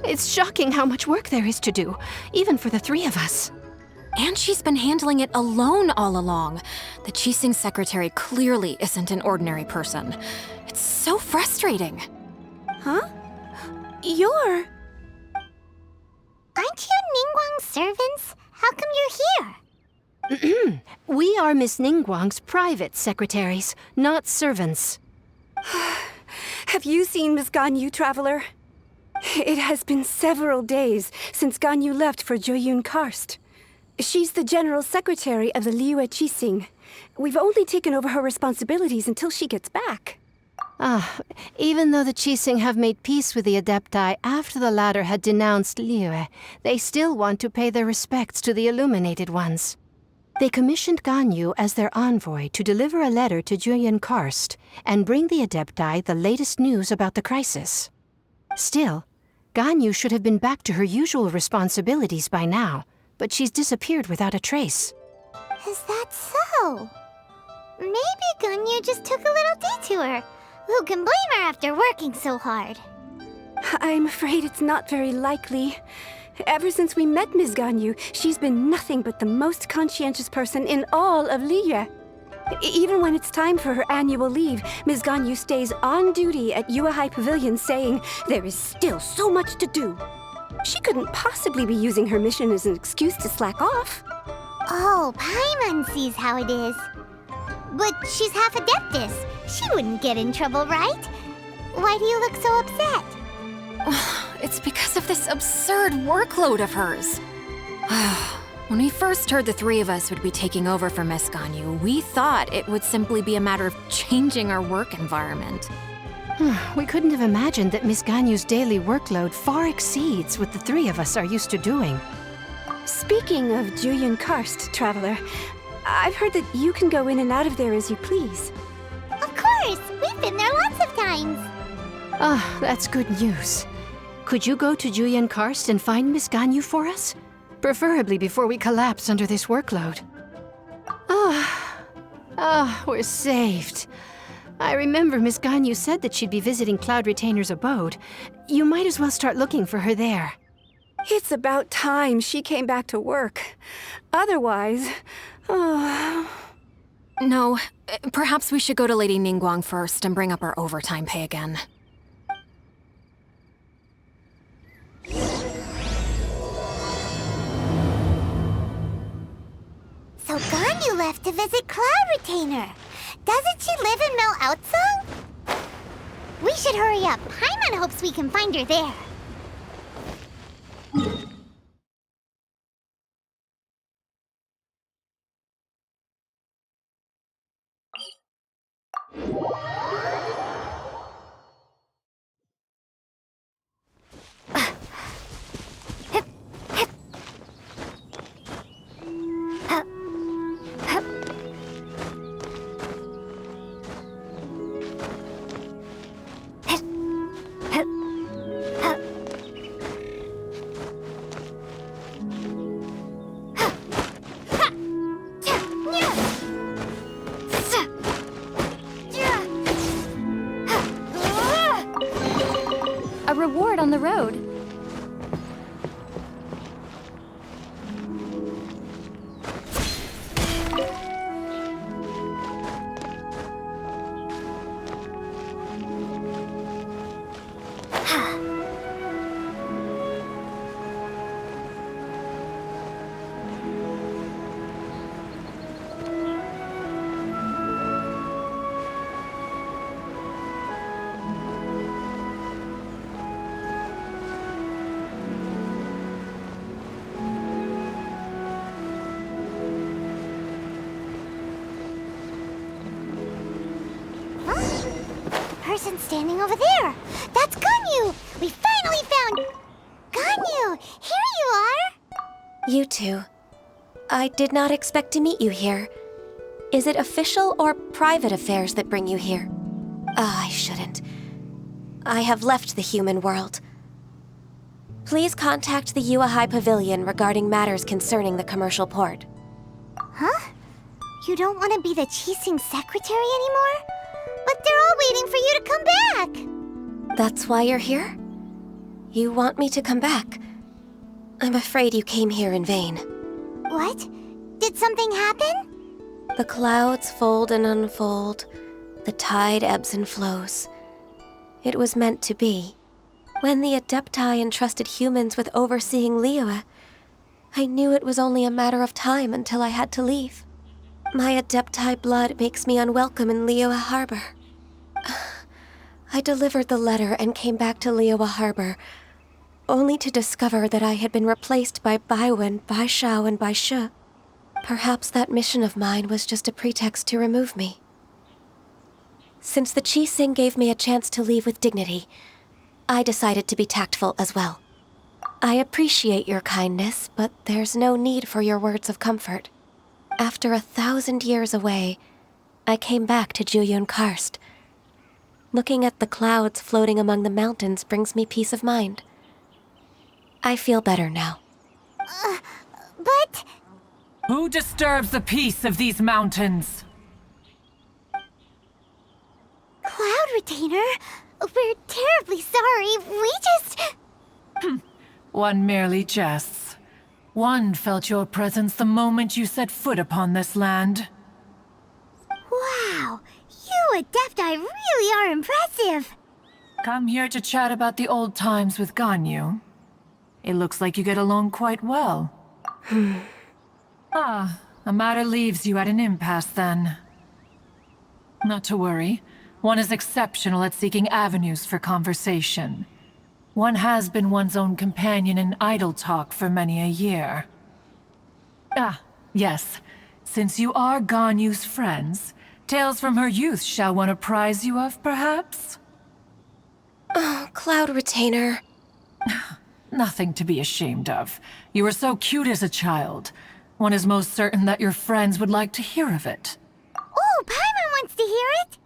It's shocking how much work there is to do, even for the three of us. And she's been handling it alone all along. The Qixing secretary clearly isn't an ordinary person. It's so frustrating. Huh? You're... Aren't you Ningguang's servants? How come you're here? We are Miss Ningguang's private secretaries, not servants. Have you seen Miss Ganyu, Traveler? It has been several days since Ganyu left for Joyun Karst. She's the general secretary of the Liyue Qixing. We've only taken over her responsibilities until she gets back. Even though the Qixing have made peace with the Adepti after the latter had denounced Liyue, they still want to pay their respects to the Illuminated Ones. They commissioned Ganyu as their envoy to deliver a letter to Joyun Karst and bring the Adepti the latest news about the crisis. Still, Ganyu should have been back to her usual responsibilities by now, but she's disappeared without a trace. Is that so? Maybe Ganyu just took a little detour. Who can blame her after working so hard? I'm afraid it's not very likely. Ever since we met Ms. Ganyu, she's been nothing but the most conscientious person in all of Liyue. Even when it's time for her annual leave, Ms. Ganyu stays on duty at Yuehai Pavilion saying there is still so much to do. She couldn't possibly be using her mission as an excuse to slack off. Oh, Paimon sees how it is. But she's half Adeptus. She wouldn't get in trouble, right? Why do you look so upset? It's because of this absurd workload of hers. When we first heard the three of us would be taking over for Miss Ganyu, we thought it would simply be a matter of changing our work environment. We couldn't have imagined that Miss Ganyu's daily workload far exceeds what the three of us are used to doing. Speaking of Joyun Karst, Traveler, I've heard that you can go in and out of there as you please. Of course! We've been there lots of times! That's good news. Could you go to Joyun Karst and find Miss Ganyu for us? Preferably before we collapse under this workload. We're saved. I remember Miss Ganyu said that she'd be visiting Cloud Retainer's abode. You might as well start looking for her there. It's about time she came back to work. Otherwise... No, perhaps we should go to Lady Ningguang first and bring up our overtime pay again. So Ganyu left to visit Cloud Retainer. Doesn't she live in Mel Outsong? We should hurry up. Paimon hopes we can find her there. A reward on the road. Person standing over there. That's Ganyu. We finally found Ganyu. Here you are. You two. I did not expect to meet you here. Is it official or private affairs that bring you here? I shouldn't. I have left the human world. Please contact the Yuehai Pavilion regarding matters concerning the commercial port. Huh? You don't want to be the Qixing secretary anymore? But they're all waiting for you to come back! That's why you're here? You want me to come back? I'm afraid you came here in vain. What? Did something happen? The clouds fold and unfold. The tide ebbs and flows. It was meant to be. When the Adepti entrusted humans with overseeing Liyue, I knew it was only a matter of time until I had to leave. My Adepti blood makes me unwelcome in Liyue Harbor. I delivered the letter and came back to Liyue Harbor, only to discover that I had been replaced by Baiwen, Baishao, and Baishu. Perhaps that mission of mine was just a pretext to remove me. Since the Qixing gave me a chance to leave with dignity, I decided to be tactful as well. I appreciate your kindness, but there's no need for your words of comfort. After 1,000 years away, I came back to Jueyun Karst. Looking at the clouds floating among the mountains brings me peace of mind. I feel better now. But... Who disturbs the peace of these mountains? Cloud Retainer, we're terribly sorry. We just... One merely jests. One felt your presence the moment you set foot upon this land. Wow, you Adepti really are impressive. Come here to chat about the old times with Ganyu. It looks like you get along quite well. A matter leaves you at an impasse then. Not to worry. One is exceptional at seeking avenues for conversation. One has been one's own companion in idle talk for many a year. Yes. Since you are Ganyu's friends, tales from her youth shall one apprise you of, perhaps? Oh, Cloud Retainer. Nothing to be ashamed of. You were so cute as a child. One is most certain that your friends would like to hear of it. Oh, Paimon wants to hear it.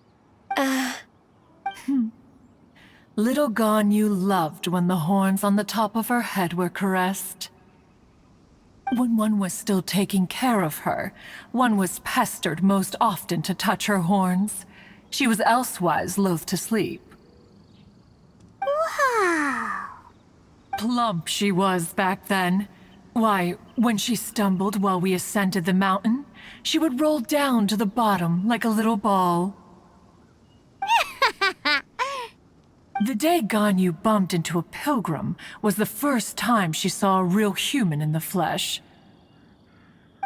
Little Ganyu loved when the horns on the top of her head were caressed. When one was still taking care of her, one was pestered most often to touch her horns. She was elsewise loath to sleep. Wow. Plump she was back then. Why, when she stumbled while we ascended the mountain, she would roll down to the bottom like a little ball. The day Ganyu bumped into a pilgrim was the first time she saw a real human in the flesh.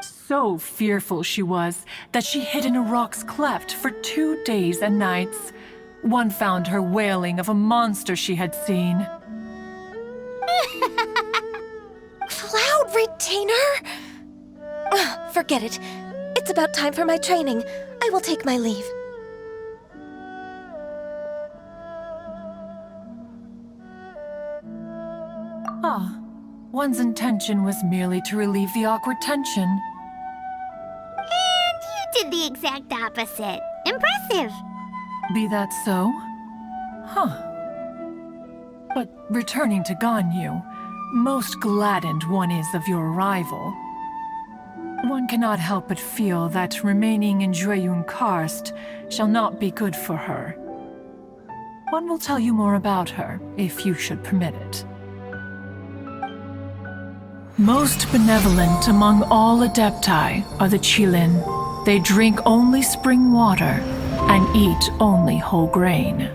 So fearful she was that she hid in a rock's cleft for 2 days and nights. One found her wailing of a monster she had seen. Cloud Retainer? Forget it. It's about time for my training. I will take my leave. One's intention was merely to relieve the awkward tension. And you did the exact opposite. Impressive. Be that so? But returning to Ganyu, most gladdened one is of your arrival. One cannot help but feel that remaining in Jueyun Karst shall not be good for her. One will tell you more about her, if you should permit it. Most benevolent among all Adepti are the Qilin. They drink only spring water and eat only whole grain.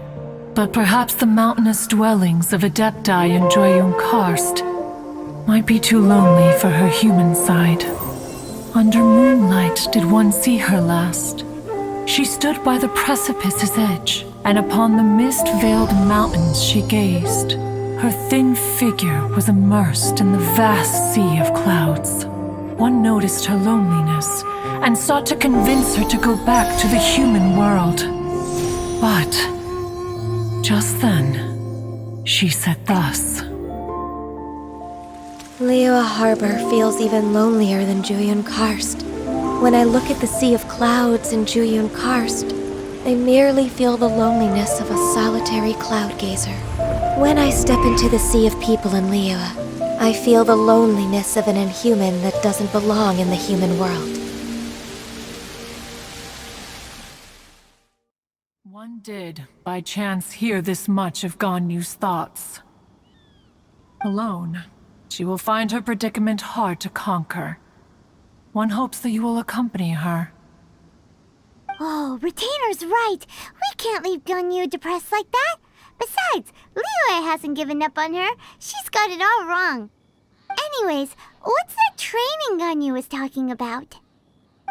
But perhaps the mountainous dwellings of Adepti in Jueyun Karst might be too lonely for her human side. Under moonlight did one see her last. She stood by the precipice's edge, and upon the mist-veiled mountains she gazed. Her thin figure was immersed in the vast sea of clouds. One noticed her loneliness and sought to convince her to go back to the human world. But just then, she said thus. Liyue Harbor feels even lonelier than Jueyun Karst. When I look at the sea of clouds in Jueyun Karst, I merely feel the loneliness of a solitary cloud gazer. When I step into the sea of people in Liyue, I feel the loneliness of an inhuman that doesn't belong in the human world. One did, by chance, hear this much of Ganyu's thoughts. Alone, she will find her predicament hard to conquer. One hopes that you will accompany her. Oh, Retainer's right. We can't leave Ganyu depressed like that. Besides, Liyue hasn't given up on her. She's got it all wrong. Anyways, what's that training Ganyu is talking about?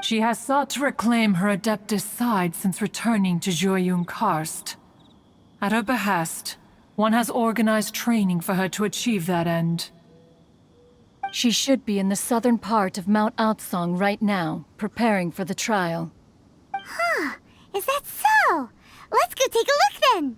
She has sought to reclaim her Adeptus side since returning to Joyun Karst. At her behest, one has organized training for her to achieve that end. She should be in the southern part of Mount Aotsong right now, preparing for the trial. Huh, is that so? Let's go take a look then!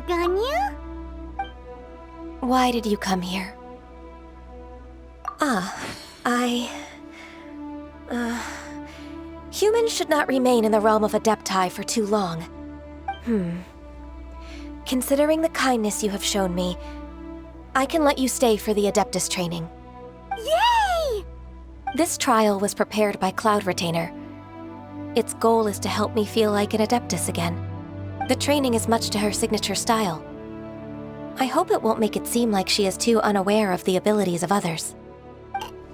Ganyu? Why did you come here? Humans should not remain in the realm of Adepti for too long. Considering the kindness you have shown me, I can let you stay for the Adeptus training. Yay! This trial was prepared by Cloud Retainer. Its goal is to help me feel like an Adeptus again. The training is much to her signature style. I hope it won't make it seem like she is too unaware of the abilities of others.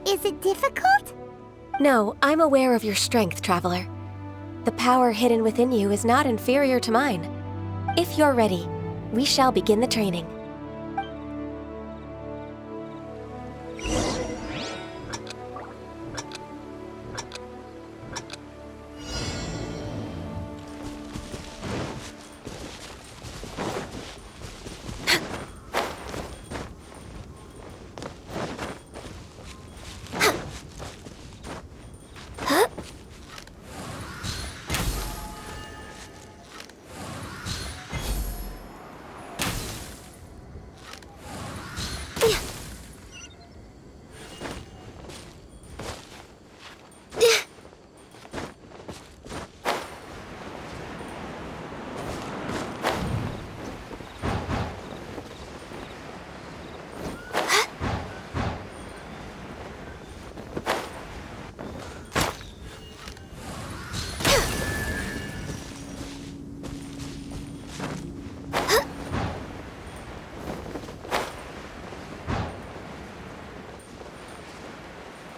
Is it difficult? No, I'm aware of your strength, Traveler. The power hidden within you is not inferior to mine. If you're ready, we shall begin the training.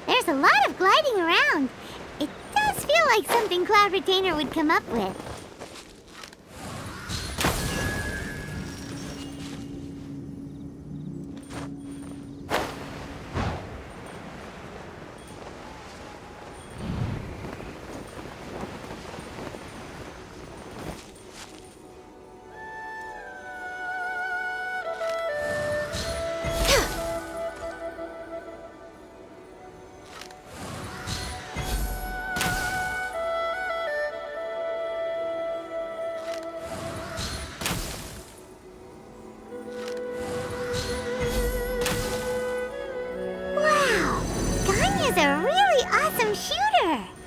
There's a lot of gliding around. It does feel like something Cloud Retainer would come up with.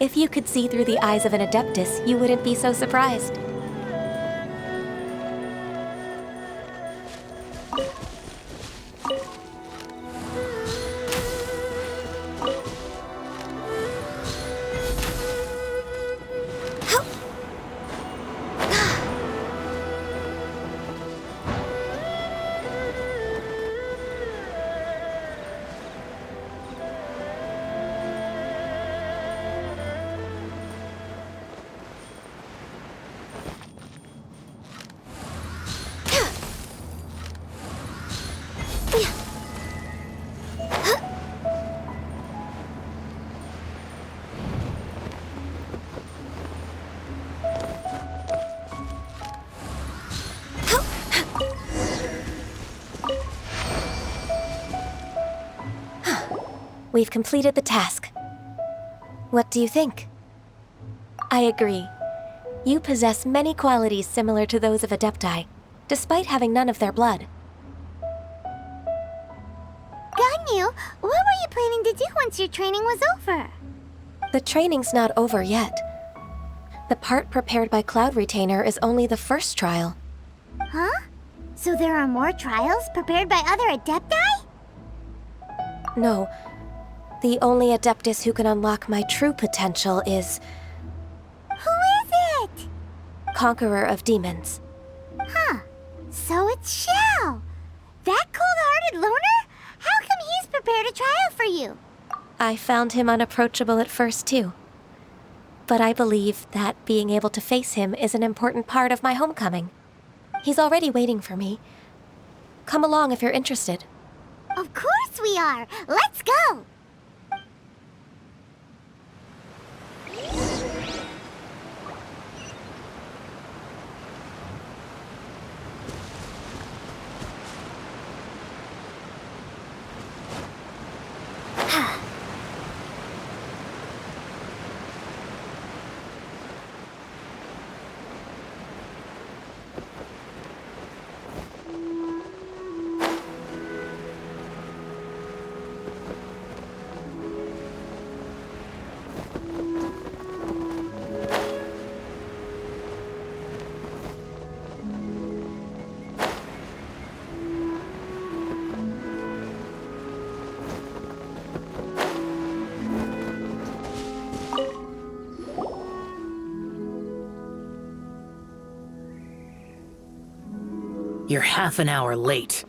If you could see through the eyes of an Adeptus, you wouldn't be so surprised. We've completed the task. What do you think? I agree. You possess many qualities similar to those of Adepti, despite having none of their blood. Ganyu, what were you planning to do once your training was over? The training's not over yet. The part prepared by Cloud Retainer is only the first trial. Huh? So there are more trials prepared by other Adepti? No. The only Adeptus who can unlock my true potential is... Who is it? Conqueror of Demons. Huh. So it's Xiao. That cold-hearted loner? How come he's prepared a trial for you? I found him unapproachable at first, too. But I believe that being able to face him is an important part of my homecoming. He's already waiting for me. Come along if you're interested. Of course we are! Let's go! You're half an hour late.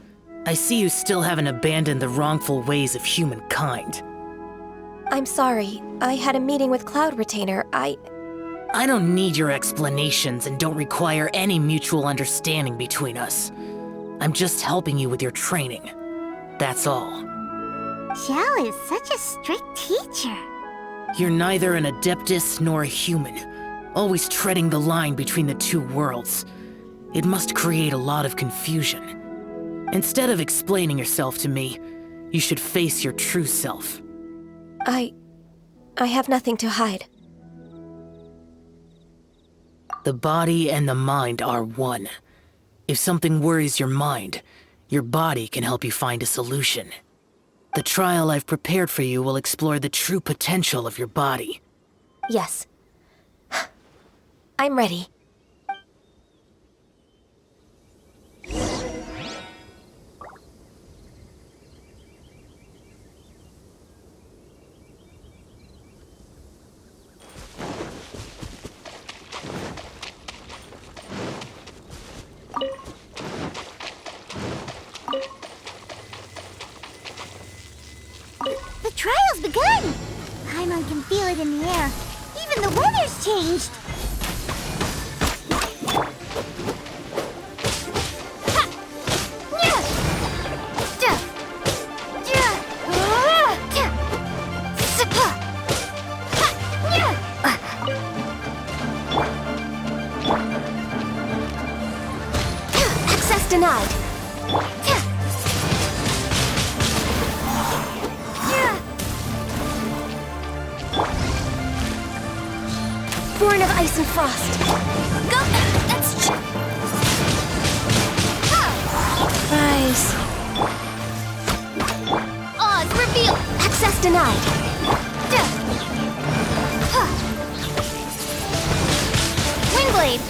I see you still haven't abandoned the wrongful ways of humankind. I'm sorry. I had a meeting with Cloud Retainer. I don't need your explanations and don't require any mutual understanding between us. I'm just helping you with your training. That's all. Xiao is such a strict teacher. You're neither an Adeptus nor a human, always treading the line between the two worlds. It must create a lot of confusion. Instead of explaining yourself to me, you should face your true self. I have nothing to hide. The body and the mind are one. If something worries your mind, your body can help you find a solution. The trial I've prepared for you will explore the true potential of your body. Yes. I'm ready. The trial's begun! Paimon can feel it in the air. Even the weather's changed! Access denied. Born of ice and frost. Go! That's... Rise. Oz, reveal! Access denied. Windblade!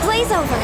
Blaze over.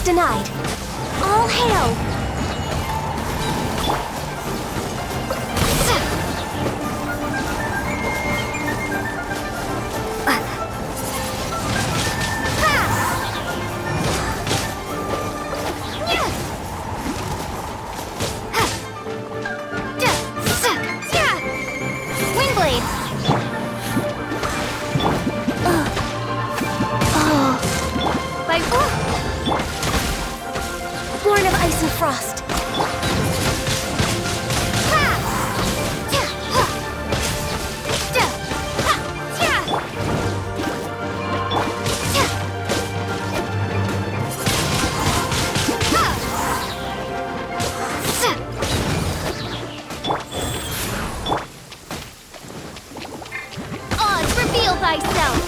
denied. All hail! Born of ice and frost. Oz, reveal thyself!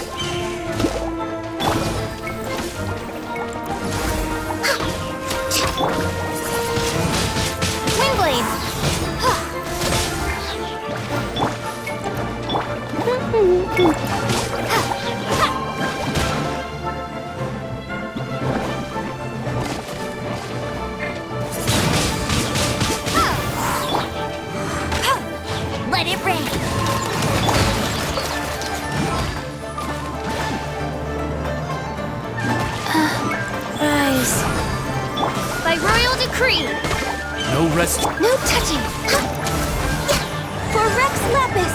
Let it rain! Rise. By royal decree! No rest. No touching. For Rex Lapis.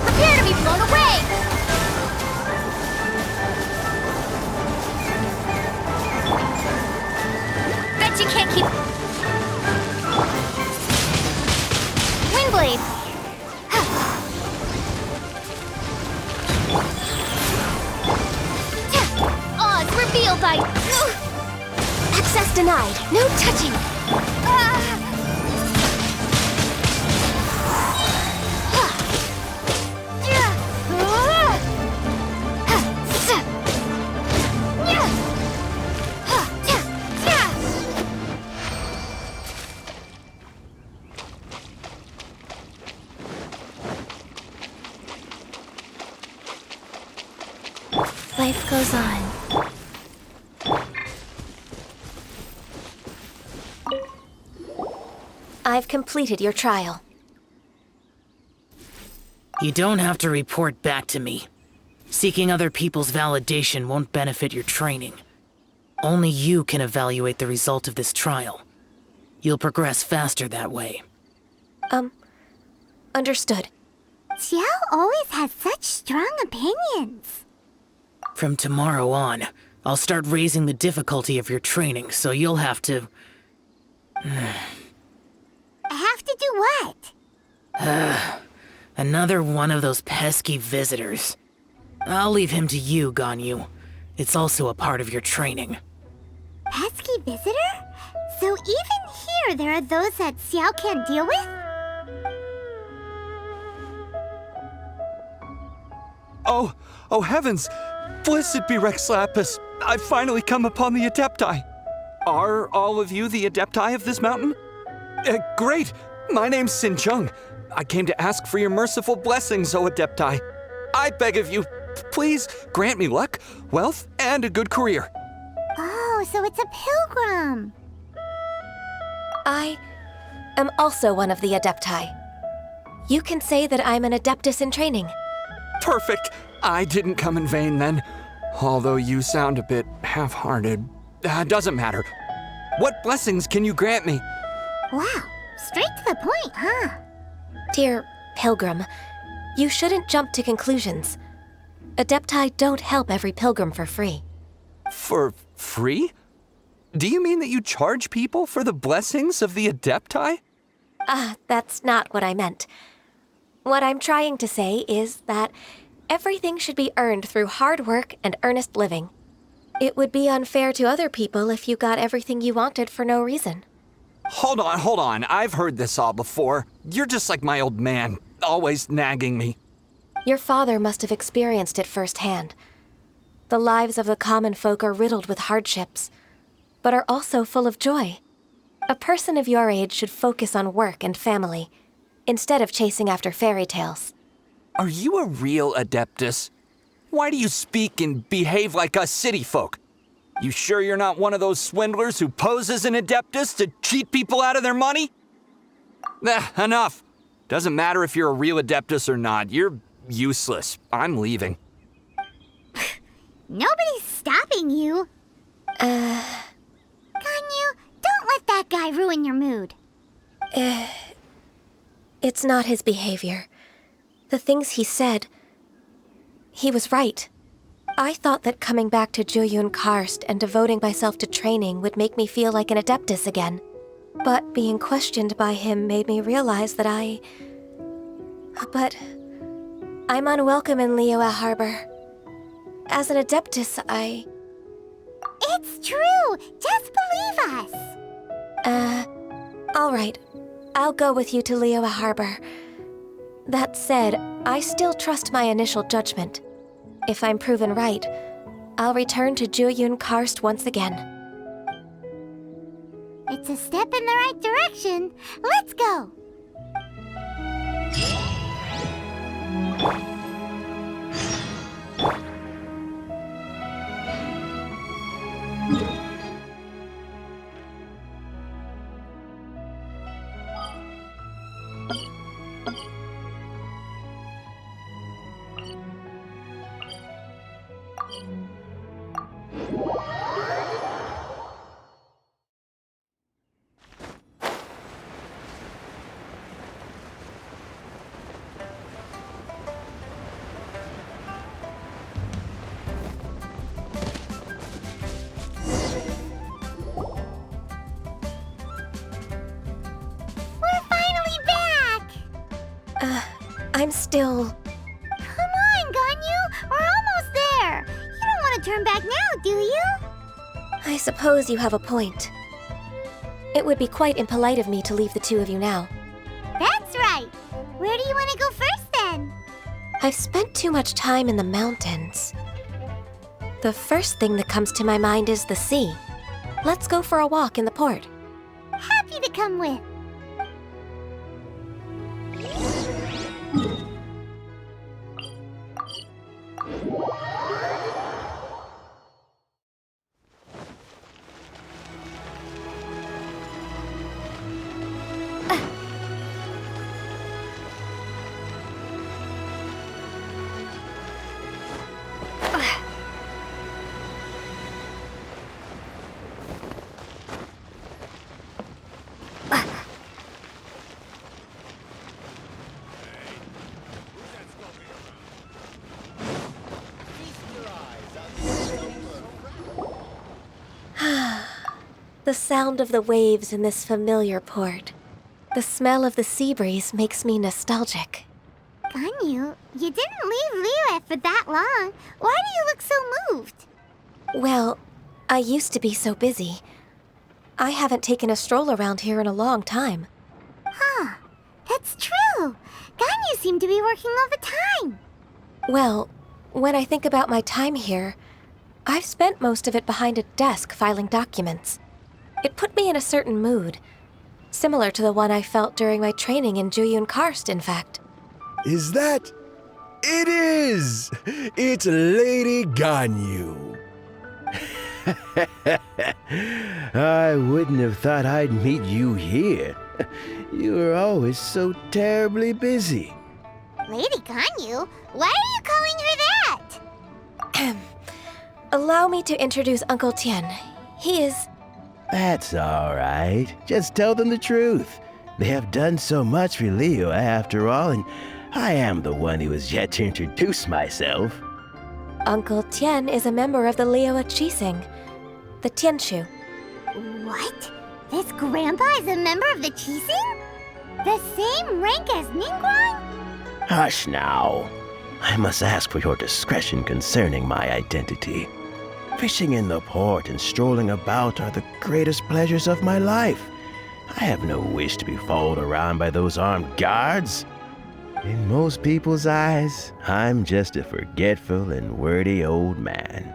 Prepare to be blown away! Bet you can't keep... Windblade! Oz, reveal thy... Access denied. No touching. Life goes on. I've completed your trial. You don't have to report back to me. Seeking other people's validation won't benefit your training. Only you can evaluate the result of this trial. You'll progress faster that way. Understood. Xiao always has such strong opinions. From tomorrow on, I'll start raising the difficulty of your training, so you'll have to... Have to do what? Another one of those pesky visitors. I'll leave him to you, Ganyu. It's also a part of your training. Pesky visitor? So even here there are those that Xiao can't deal with? Oh heavens! Blessed be Rex Lapis! I've finally come upon the Adepti. Are all of you the Adepti of this mountain? Great! My name's Sin Chung. I came to ask for your merciful blessings, O Adepti. I beg of you, please grant me luck, wealth, and a good career. Oh, so it's a pilgrim. I am also one of the Adepti. You can say that I'm an Adeptus in training. Perfect! I didn't come in vain then. Although you sound a bit half-hearted. Doesn't matter. What blessings can you grant me? Wow, straight to the point, huh? Dear Pilgrim, you shouldn't jump to conclusions. Adepti don't help every pilgrim for free. For free? Do you mean that you charge people for the blessings of the Adepti? That's not what I meant. What I'm trying to say is that everything should be earned through hard work and earnest living. It would be unfair to other people if you got everything you wanted for no reason. Hold on. I've heard this all before. You're just like my old man, always nagging me. Your father must have experienced it firsthand. The lives of the common folk are riddled with hardships, but are also full of joy. A person of your age should focus on work and family, instead of chasing after fairy tales. Are you a real Adeptus? Why do you speak and behave like us city folk? You sure you're not one of those swindlers who pose as an Adeptus to cheat people out of their money? Enough. Doesn't matter if you're a real Adeptus or not. You're useless. I'm leaving. Nobody's stopping you. Ganyu, don't let that guy ruin your mood. It's not his behavior. The things he said, he was right. I thought that coming back to Jueyun Karst and devoting myself to training would make me feel like an Adeptus again. But being questioned by him made me realize that But I'm unwelcome in Liyue Harbor. As an Adeptus, It's true! Just believe us! All right. I'll go with you to Liyue Harbor. That said, I still trust my initial judgment. If I'm proven right, I'll return to Jueyun Karst once again. It's a step in the right direction. Let's go! I'm still... Come on, Ganyu! We're almost there! You don't want to turn back now, do you? I suppose you have a point. It would be quite impolite of me to leave the two of you now. That's right! Where do you want to go first, then? I've spent too much time in the mountains. The first thing that comes to my mind is the sea. Let's go for a walk in the port. Happy to come with. The sound of the waves in this familiar port. The smell of the sea breeze makes me nostalgic. Ganyu, you didn't leave Liyue for that long. Why do you look so moved? Well, I used to be so busy. I haven't taken a stroll around here in a long time. Huh, that's true. Ganyu seemed to be working all the time. Well, when I think about my time here, I've spent most of it behind a desk filing documents. It put me in a certain mood, similar to the one I felt during my training in Jueyun Karst, in fact. Is that... It is! It's Lady Ganyu. I wouldn't have thought I'd meet you here. You were always so terribly busy. Lady Ganyu? Why are you calling her that? Allow me to introduce Uncle Tien. He is... That's all right. Just tell them the truth. They have done so much for Liyue after all, and I am the one who has yet to introduce myself. Uncle Tien is a member of the Liyue Qixing, the Tianshu. What? This grandpa is a member of the Qixing? The same rank as Ningguang? Hush now. I must ask for your discretion concerning my identity. Fishing in the port and strolling about are the greatest pleasures of my life. I have no wish to be followed around by those armed guards. In most people's eyes, I'm just a forgetful and wordy old man.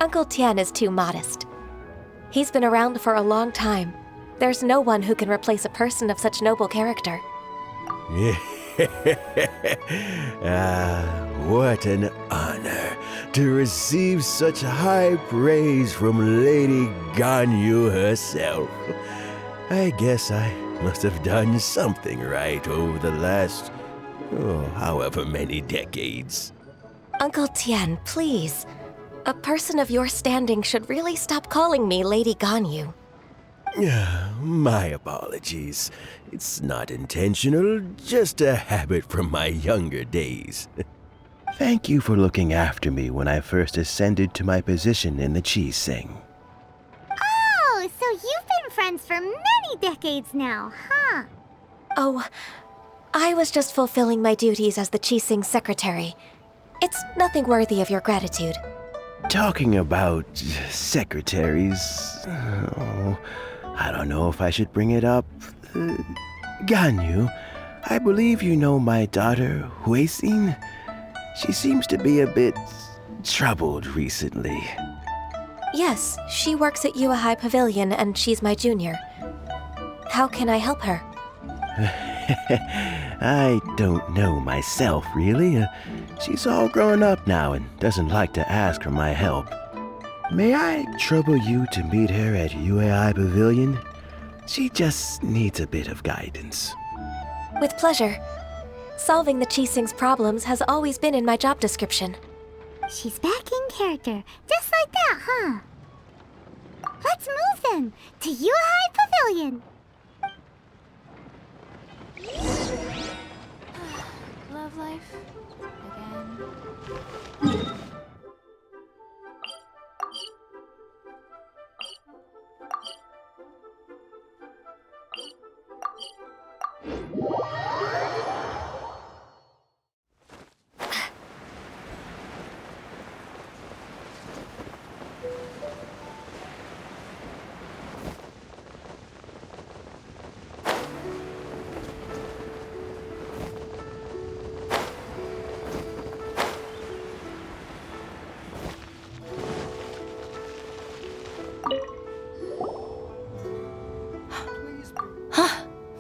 Uncle Tien is too modest. He's been around for a long time, There's no one who can replace a person of such noble character. What an honor to receive such high praise from Lady Ganyu herself. I guess I must have done something right over the last, however many decades. Uncle Tian, please. A person of your standing should really stop calling me Lady Ganyu. My apologies. It's not intentional, just a habit from my younger days. Thank you for looking after me when I first ascended to my position in the Chi Sing. Oh, so you've been friends for many decades now, huh? Oh, I was just fulfilling my duties as the Chi Sing secretary. It's nothing worthy of your gratitude. Talking about secretaries, I don't know if I should bring it up. Ganyu, I believe you know my daughter, Huixin. She seems to be a bit troubled recently. Yes, she works at Yuehai Pavilion and she's my junior. How can I help her? I don't know myself, really. She's all grown up now and doesn't like to ask for my help. May I trouble you to meet her at Yuehai Pavilion? She just needs a bit of guidance. With pleasure. Solving the Chi Sing's problems has always been in my job description. She's back in character, just like that, huh? Let's move then, to Yuehai Pavilion. Love life. Again.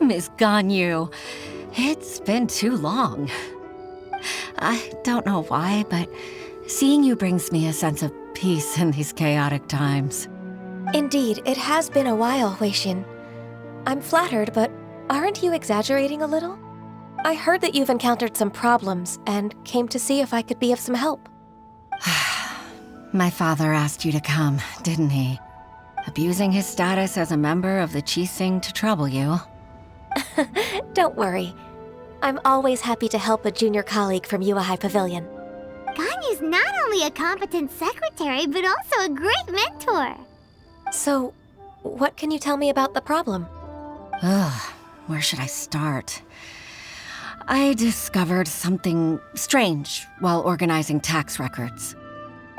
Miss Ganyu, it's been too long. I don't know why, but seeing you brings me a sense of peace in these chaotic times. Indeed, it has been a while, Huixin. I'm flattered, but aren't you exaggerating a little? I heard that you've encountered some problems and came to see if I could be of some help. My father asked you to come, didn't he? Abusing his status as a member of the Chi Sing to trouble you. Don't worry. I'm always happy to help a junior colleague from Yuehai Pavilion. Ganyu's not only a competent secretary, but also a great mentor. So, what can you tell me about the problem? Ugh, where should I start? I discovered something strange while organizing tax records.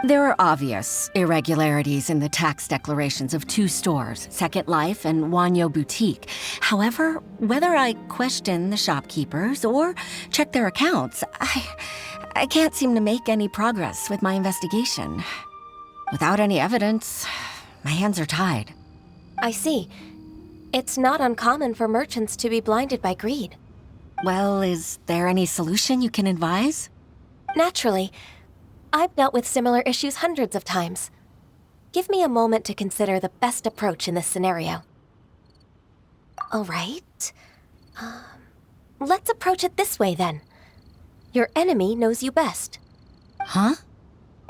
There are obvious irregularities in the tax declarations of two stores, Second Life and MiHoYo Boutique. However, whether I question the shopkeepers or check their accounts, I can't seem to make any progress with my investigation. Without any evidence, my hands are tied. I see. It's not uncommon for merchants to be blinded by greed. Well, is there any solution you can advise? Naturally. I've dealt with similar issues hundreds of times. Give me a moment to consider the best approach in this scenario. All right. Let's approach it this way, then. Your enemy knows you best. Huh?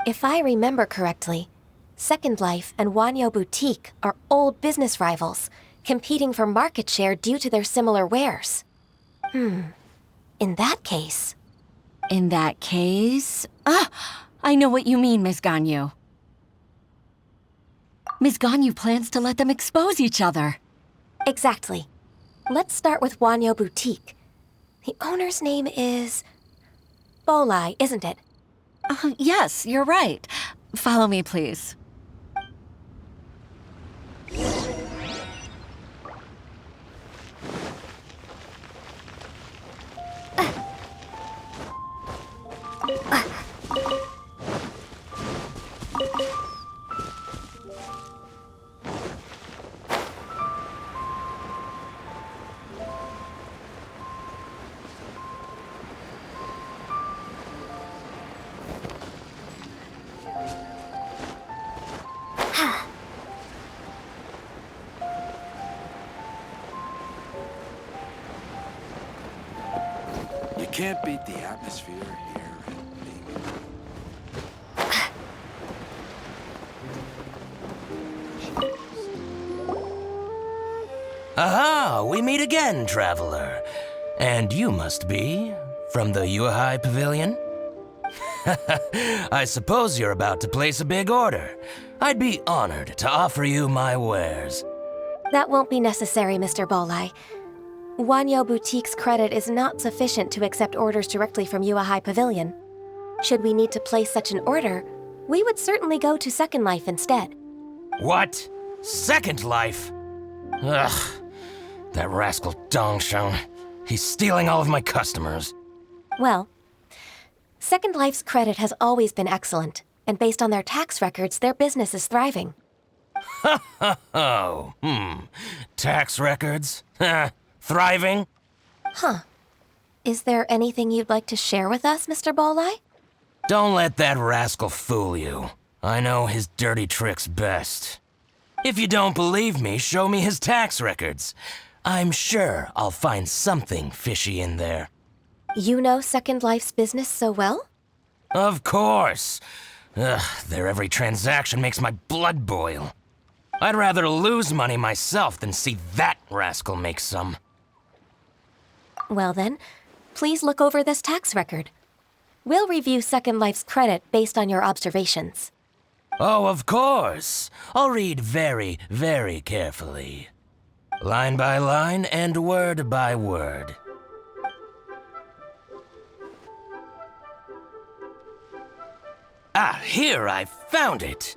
If I remember correctly, Second Life and MiHoYo Boutique are old business rivals, competing for market share due to their similar wares. In that case... In that case... I know what you mean, Miss Ganyu. Miss Ganyu plans to let them expose each other. Exactly. Let's start with MiHoYo Boutique. The owner's name is... Bolai, isn't it? Yes, you're right. Follow me, please. can't beat the atmosphere here at Beam. Aha! We meet again, traveler. And you must be from the Yuhai Pavilion? I suppose you're about to place a big order. I'd be honored to offer you my wares. That won't be necessary, Mr. Bolai. Wanyo Boutique's credit is not sufficient to accept orders directly from Yuhai Pavilion. Should we need to place such an order, we would certainly go to Second Life instead. What? Second Life? Ugh. That rascal Dongsheng. He's stealing all of my customers. Well, Second Life's credit has always been excellent, and based on their tax records, their business is thriving. Oh, tax records? Thriving? Huh. Is there anything you'd like to share with us, Mr. Bolai? Don't let that rascal fool you. I know his dirty tricks best. If you don't believe me, show me his tax records. I'm sure I'll find something fishy in there. You know Second Life's business so well? Of course. Ugh, their every transaction makes my blood boil. I'd rather lose money myself than see that rascal make some. Well then, please look over this tax record. We'll review Second Life's credit based on your observations. Oh, of course. I'll read very, very carefully. Line by line and word by word. Ah, here, I found it!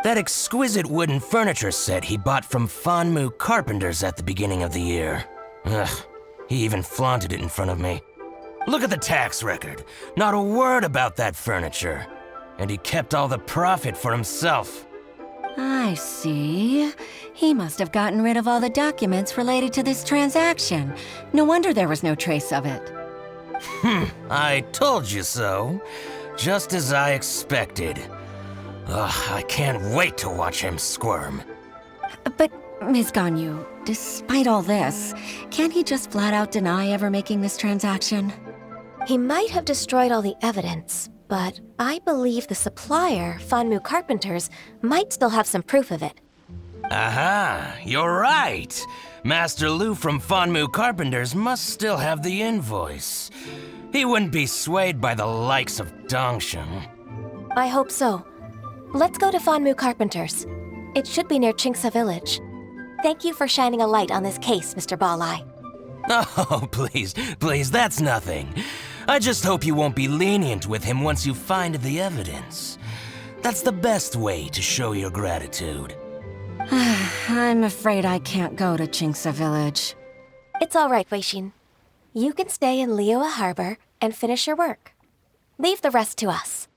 That exquisite wooden furniture set he bought from Fanmu Carpenters at the beginning of the year. Ugh, he even flaunted it in front of me. Look at the tax record. Not a word about that furniture. And he kept all the profit for himself. I see. He must have gotten rid of all the documents related to this transaction. No wonder there was no trace of it. I told you so. Just as I expected. Ugh, I can't wait to watch him squirm. But, Ms. Ganyu, despite all this, can't he just flat out deny ever making this transaction? He might have destroyed all the evidence, but I believe the supplier, Fanmu Carpenters, might still have some proof of it. Aha, you're right. Master Lu from Fanmu Carpenters must still have the invoice. He wouldn't be swayed by the likes of Dongsheng. I hope so. Let's go to Fanmu Carpenters. It should be near Chingsa Village. Thank you for shining a light on this case, Mr. Balai. Oh, please, that's nothing. I just hope you won't be lenient with him once you find the evidence. That's the best way to show your gratitude. I'm afraid I can't go to Chingsa Village. It's all right, Weishin. You can stay in Liyue Harbor and finish your work. Leave the rest to us.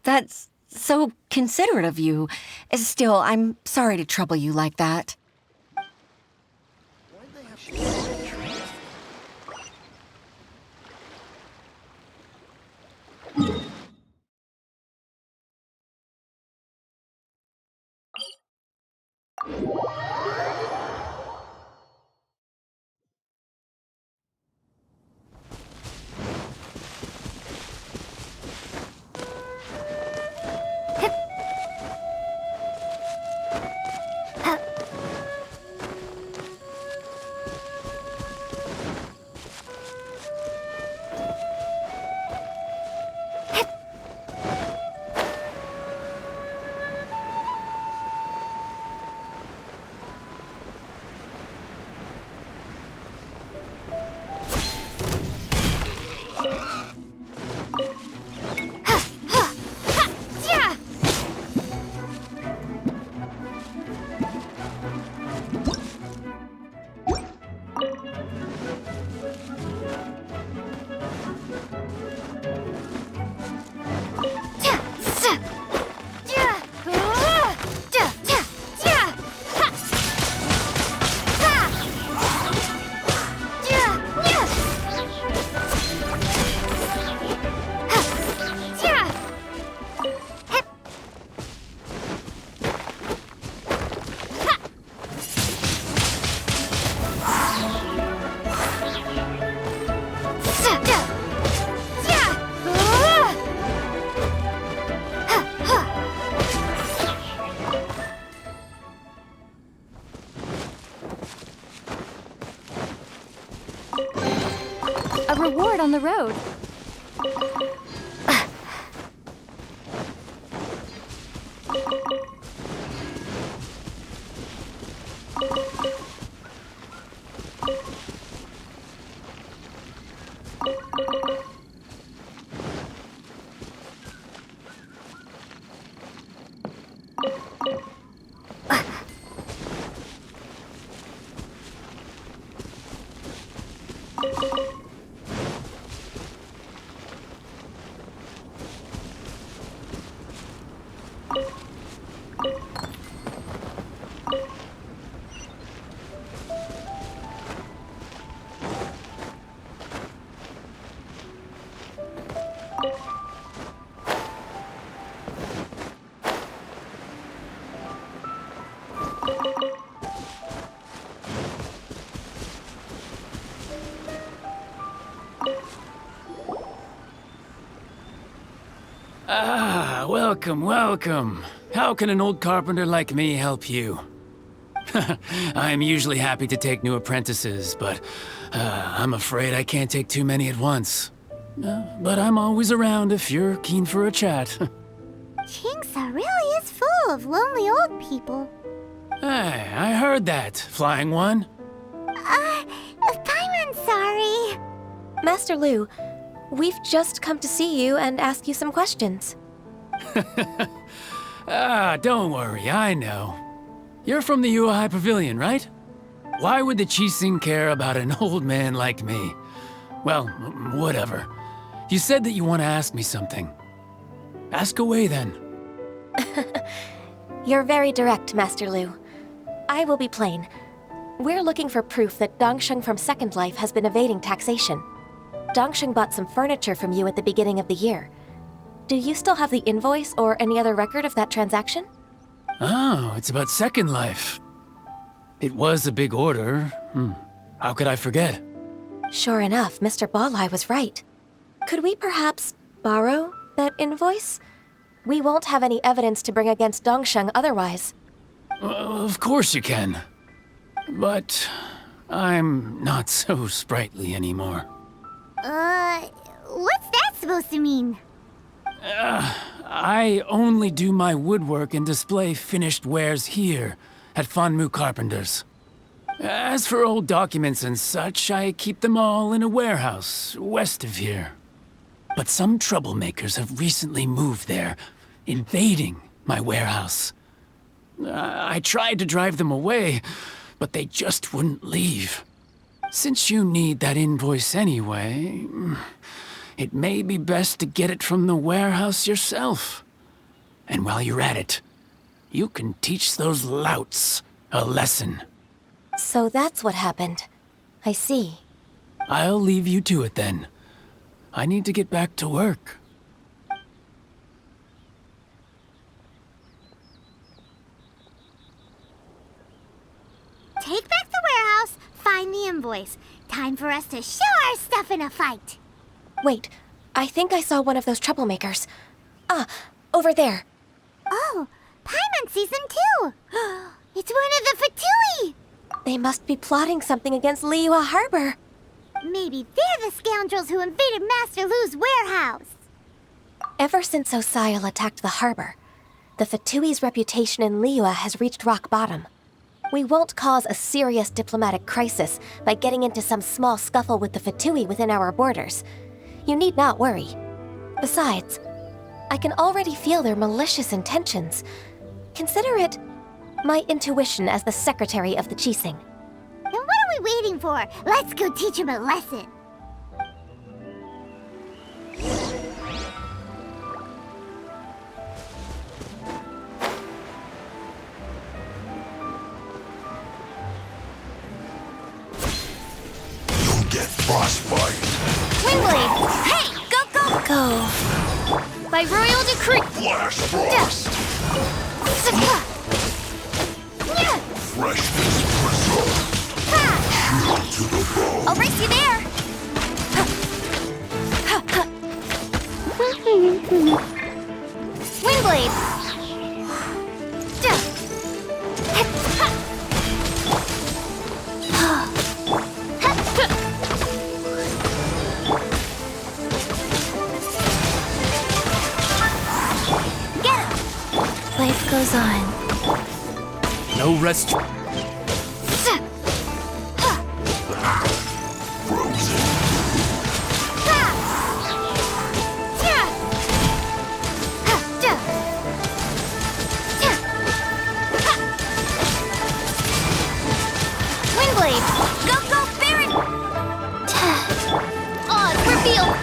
That's so considerate of you. Still, I'm sorry to trouble you like that. reward on the road. Ah, welcome, welcome. How can an old carpenter like me help you? I'm usually happy to take new apprentices, but I'm afraid I can't take too many at once. But I'm always around if you're keen for a chat. Chingsa really is full of lonely old people. Hey, I heard that, Flying One. I'm sorry. Master Lu, we've just come to see you and ask you some questions. Don't worry, I know. You're from the Yuehai Pavilion, right? Why would the Qixing care about an old man like me? Well, whatever. You said that you want to ask me something. Ask away, then. You're very direct, Master Lu. I will be plain. We're looking for proof that Dongsheng from Second Life has been evading taxation. Dongsheng bought some furniture from you at the beginning of the year. Do you still have the invoice or any other record of that transaction? Oh, it's about Second Life. It was a big order. How could I forget? Sure enough, Mr. Balai was right. Could we perhaps borrow that invoice? We won't have any evidence to bring against Dongsheng otherwise. Of course you can. But I'm not so sprightly anymore. What's that supposed to mean? I only do my woodwork and display finished wares here at Fanmu Carpenters. As for old documents and such, I keep them all in a warehouse west of here. But some troublemakers have recently moved there, invading my warehouse. I tried to drive them away, but they just wouldn't leave. Since you need that invoice anyway, it may be best to get it from the warehouse yourself. And while you're at it, you can teach those louts a lesson. So that's what happened. I see. I'll leave you to it then. I need to get back to work. Take back the warehouse, find the invoice. Time for us to show our stuff in a fight. Wait, I think I saw one of those troublemakers. Over there. Oh, Paimon sees them too. It's one of the Fatui. They must be plotting something against Liyue Harbor. Maybe they're the scoundrels who invaded Master Lu's warehouse. Ever since Osial attacked the harbor, the Fatui's reputation in Liyue has reached rock bottom. We won't cause a serious diplomatic crisis by getting into some small scuffle with the Fatui within our borders. You need not worry. Besides, I can already feel their malicious intentions. Consider it my intuition as the secretary of the Qixing. Then what are we waiting for? Let's go teach him a lesson. You'll get frostbite. Wingblade! Hey! Go! By royal decree! Flash frost. Freshness preserved. Chill to the bone. I'll race you there! Wingblade! goes on. No rest. Windblade! Go, go, Baron! Odds revealed!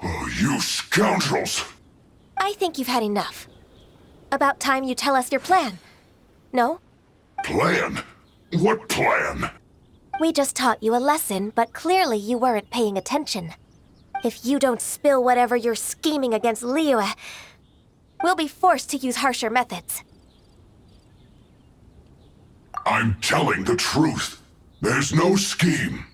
Oh, you scoundrels! I think you've had enough. About time you tell us your plan. No? Plan? What plan? We just taught you a lesson, but clearly you weren't paying attention. If you don't spill whatever you're scheming against Liyue, we'll be forced to use harsher methods. I'm telling the truth. There's no scheme.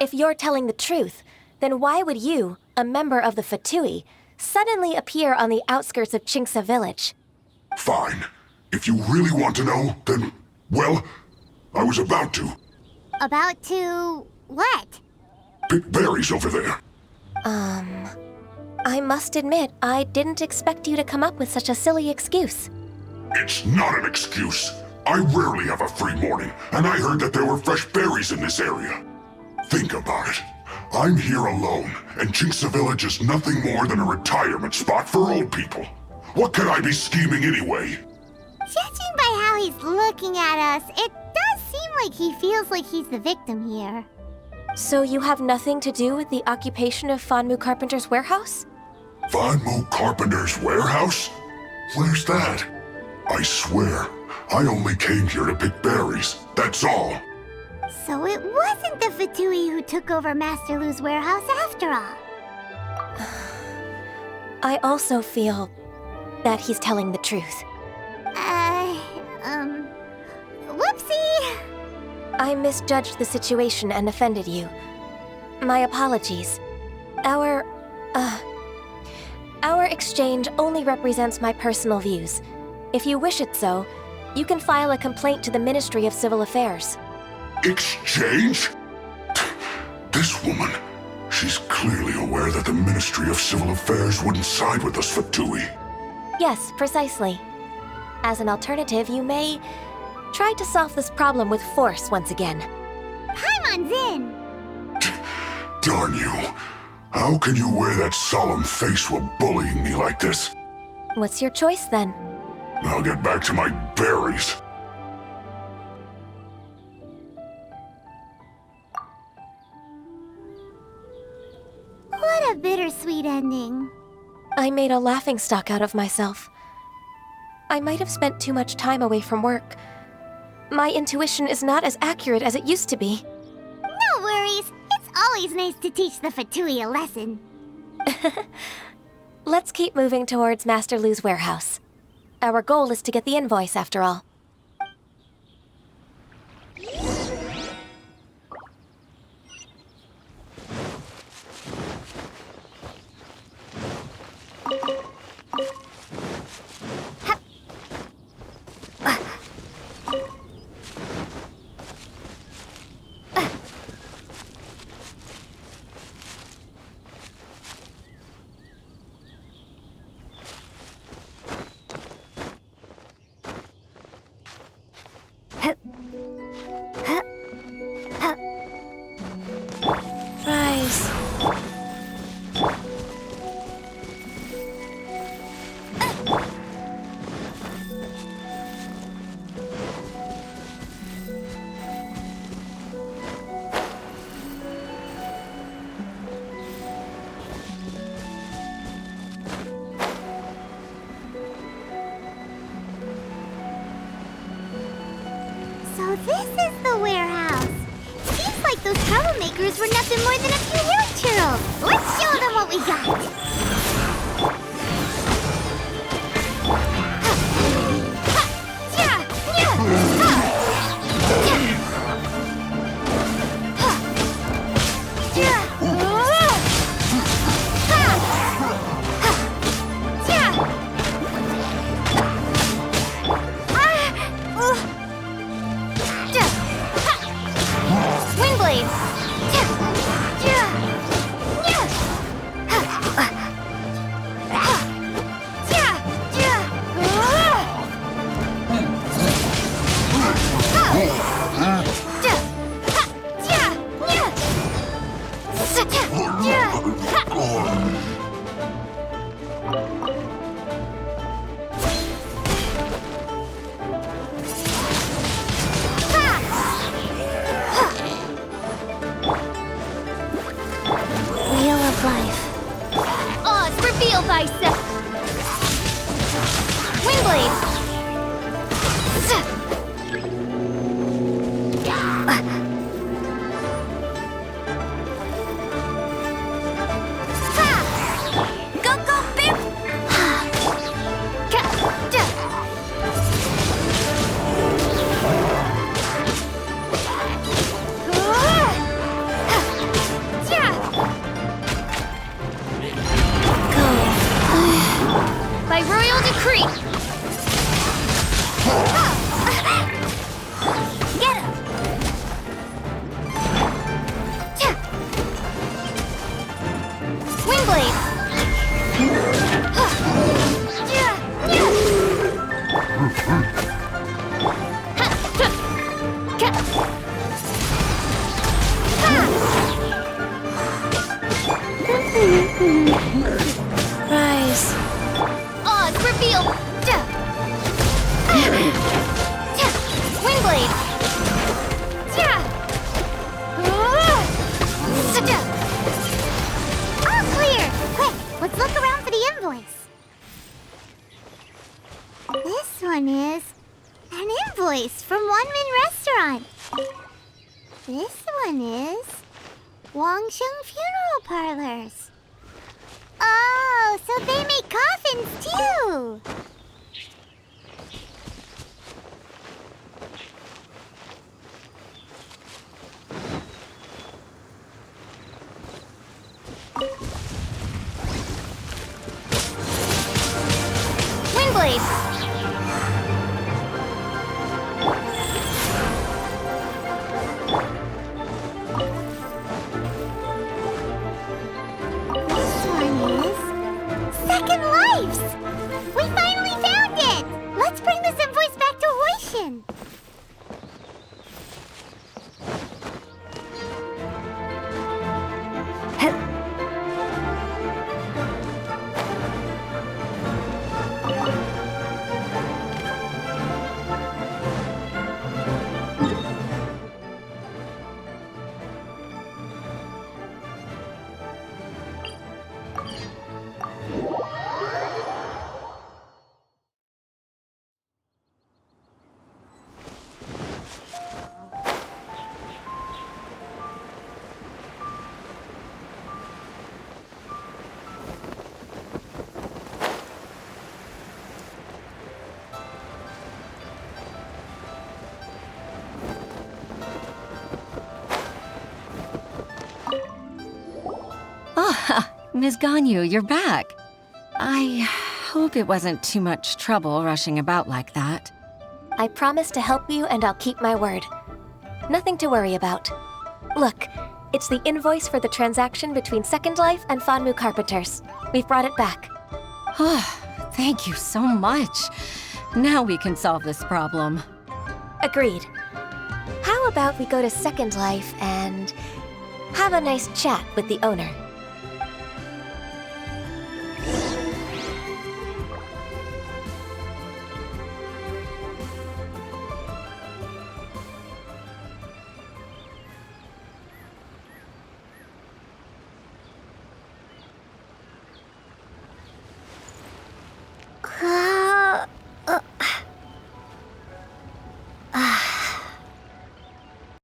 If you're telling the truth, then why would you, a member of the Fatui, suddenly appear on the outskirts of Chinksa village? Fine. If you really want to know, then, well, I was about to. About to... what? Pick berries over there. I must admit, I didn't expect you to come up with such a silly excuse. It's not an excuse. I rarely have a free morning, and I heard that there were fresh berries in this area. Think about it. I'm here alone, and Chinksa Village is nothing more than a retirement spot for old people. What could I be scheming anyway? Judging by how he's looking at us, it does seem like he feels like he's the victim here. So you have nothing to do with the occupation of Fanmu Carpenter's warehouse? Fanmu Carpenter's warehouse? Where's that? I swear, I only came here to pick berries, that's all. So it wasn't the Fatui who took over Master Lu's warehouse after all. I also feel that he's telling the truth. Whoopsie! I misjudged the situation and offended you. My apologies. Our exchange only represents my personal views. If you wish it so, you can file a complaint to the Ministry of Civil Affairs. Exchange? This woman, she's clearly aware that the Ministry of Civil Affairs wouldn't side with us, Fatui. Yes, precisely. As an alternative, you may try to solve this problem with force once again. Paimon's in! Darn you. How can you wear that solemn face while bullying me like this? What's your choice then? I'll get back to my berries. What a bittersweet ending. I made a laughingstock out of myself. I might have spent too much time away from work. My intuition is not as accurate as it used to be. No worries. It's always nice to teach the Fatui a lesson. Let's keep moving towards Master Lu's warehouse. Our goal is to get the invoice, after all. Rise. So this is the warehouse. Seems like those troublemakers were nothing more than a few hill churls. Let's show them what we got. Wheel of Life. Oz, reveal thyself! Windblade! Go, go, Bip! By royal decree! Get him! Windblade! Rise. Oz, reveal! Windblade! All clear! Quick, let's look around for the invoice. This one is an invoice from One-Min Restaurant. This one is Wangsheng Funeral Parlors. Oh, so they make coffins too! Windblade! This one is Second Lives! We finally found it! Let's bring this invoice back to Hoishin! Ms. Ganyu, you're back. I hope it wasn't too much trouble rushing about like that. I promise to help you and I'll keep my word. Nothing to worry about. Look, it's the invoice for the transaction between Second Life and Fanmu Carpenters. We've brought it back. Thank you so much. Now we can solve this problem. Agreed. How about we go to Second Life and have a nice chat with the owner?